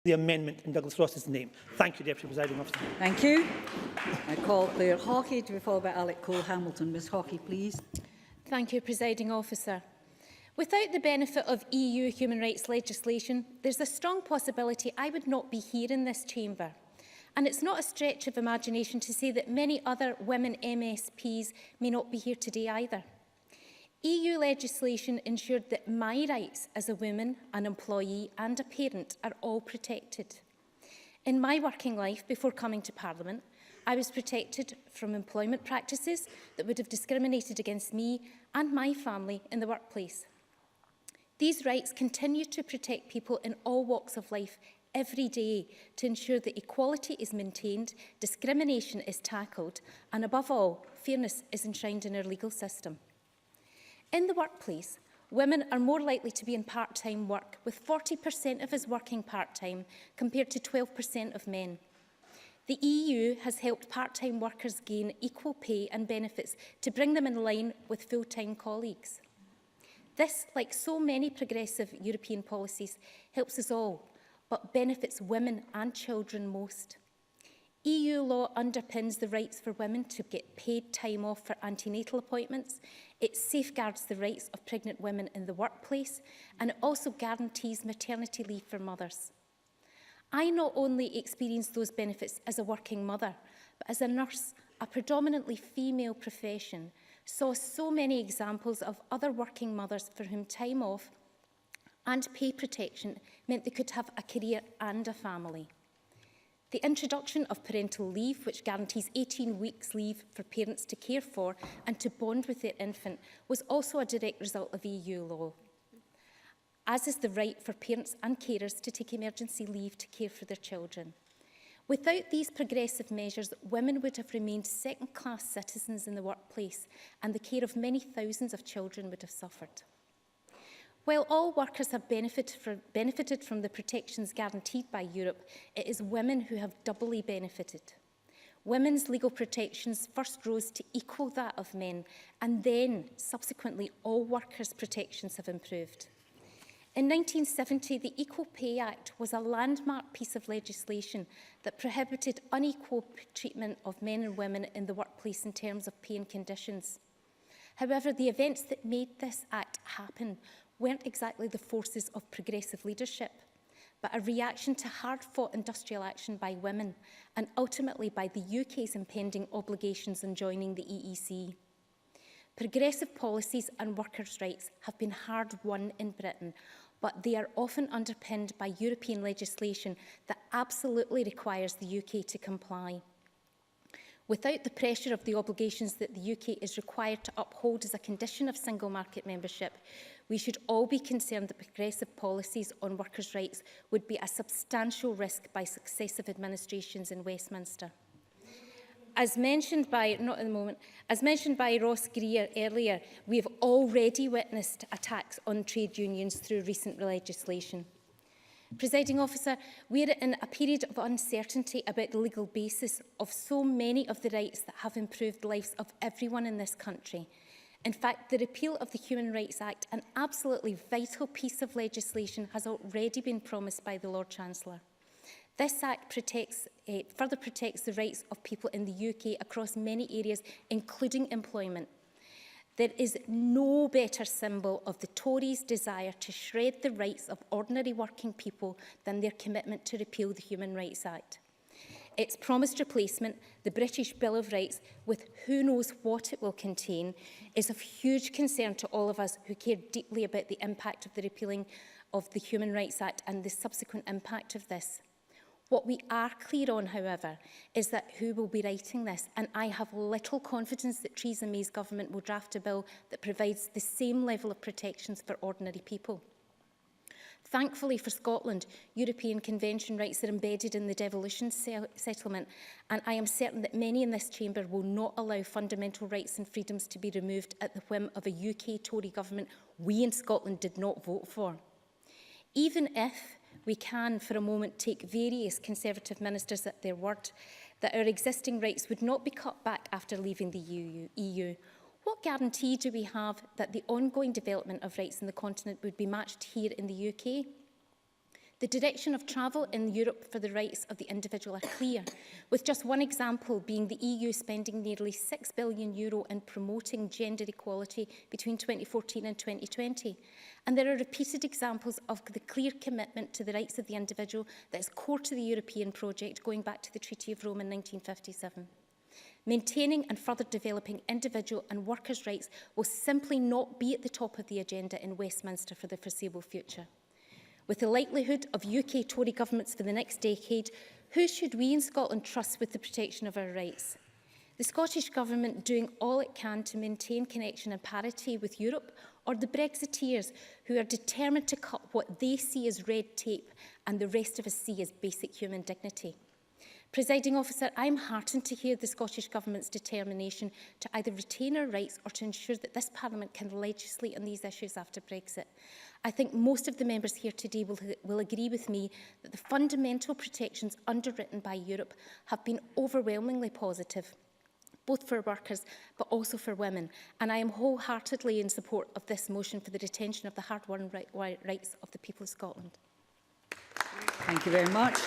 the amendment in Douglas Ross's name. Thank you, Deputy Presiding Officer. Thank you. I call Claire Hawkey to be followed by Alec Cole-Hamilton. Ms Hawkey, please. Thank you, Presiding Officer. Without the benefit of EU human rights legislation, there's a strong possibility I would not be here in this chamber. And it's not a stretch of imagination to say that many other women MSPs may not be here today either. EU legislation ensured that my rights as a woman, an employee and a parent are all protected. In my working life before coming to Parliament, I was protected from employment practices that would have discriminated against me and my family in the workplace. These rights continue to protect people in all walks of life every day to ensure that equality is maintained, discrimination is tackled, and above all, fairness is enshrined in our legal system. In the workplace, women are more likely to be in part-time work, with 40% of us working part-time compared to 12% of men. The EU has helped part-time workers gain equal pay and benefits to bring them in line with full-time colleagues. This, like so many progressive European policies, helps us all, but benefits women and children most. EU law underpins the rights for women to get paid time off for antenatal appointments. It safeguards the rights of pregnant women in the workplace, and it also guarantees maternity leave for mothers. I not only experienced those benefits as a working mother, but as a nurse, a predominantly female profession, saw so many examples of other working mothers for whom time off and pay protection meant they could have a career and a family. The introduction of parental leave, which guarantees 18 weeks leave for parents to care for and to bond with their infant, was also a direct result of EU law, as is the right for parents and carers to take emergency leave to care for their children. Without these progressive measures, women would have remained second-class citizens in the workplace, and the care of many thousands of children would have suffered. While all workers have benefited from the protections guaranteed by Europe, it is women who have doubly benefited. Women's legal protections first rose to equal that of men, and then, subsequently, all workers' protections have improved. In 1970, the Equal Pay Act was a landmark piece of legislation that prohibited unequal treatment of men and women in the workplace in terms of pay and conditions. However, the events that made this act happen weren't exactly the forces of progressive leadership, but a reaction to hard-fought industrial action by women and ultimately by the UK's impending obligations on joining the EEC. Progressive policies and workers' rights have been hard-won in Britain, but they are often underpinned by European legislation that absolutely requires the UK to comply. Without the pressure of the obligations that the UK is required to uphold as a condition of single market membership, we should all be concerned that progressive policies on workers' rights would be a substantial risk by successive administrations in Westminster. As mentioned by Ross Greer earlier, we have already witnessed attacks on trade unions through recent legislation. Presiding Officer, we are in a period of uncertainty about the legal basis of so many of the rights that have improved the lives of everyone in this country. In fact, the repeal of the Human Rights Act, an absolutely vital piece of legislation, has already been promised by the Lord Chancellor. This Act further protects the rights of people in the UK across many areas, including employment. There is no better symbol of the Tories' desire to shred the rights of ordinary working people than their commitment to repeal the Human Rights Act. Its promised replacement, the British Bill of Rights, with who knows what it will contain, is of huge concern to all of us who care deeply about the impact of the repealing of the Human Rights Act and the subsequent impact of this. What we are clear on, however, is that who will be writing this, and I have little confidence that Theresa May's government will draft a bill that provides the same level of protections for ordinary people. Thankfully for Scotland, European Convention rights are embedded in the devolution settlement, and I am certain that many in this chamber will not allow fundamental rights and freedoms to be removed at the whim of a UK Tory government we in Scotland did not vote for. Even if we can, for a moment, take various Conservative ministers at their word that our existing rights would not be cut back after leaving the EU. What guarantee do we have that the ongoing development of rights in the continent would be matched here in the UK? The direction of travel in Europe for the rights of the individual are clear, with just one example being the EU spending nearly €6 billion in promoting gender equality between 2014 and 2020. And there are repeated examples of the clear commitment to the rights of the individual that is core to the European project, going back to the Treaty of Rome in 1957. Maintaining and further developing individual and workers' rights will simply not be at the top of the agenda in Westminster for the foreseeable future. With the likelihood of UK Tory governments for the next decade, who should we in Scotland trust with the protection of our rights? The Scottish Government doing all it can to maintain connection and parity with Europe, or the Brexiteers who are determined to cut what they see as red tape and the rest of us see as basic human dignity? Presiding Officer, I am heartened to hear the Scottish Government's determination to either retain our rights or to ensure that this Parliament can legislate on these issues after Brexit. I think most of the members here today will agree with me that the fundamental protections underwritten by Europe have been overwhelmingly positive, both for workers but also for women. And I am wholeheartedly in support of this motion for the retention of the hard-won rights of the people of Scotland. Thank you very much.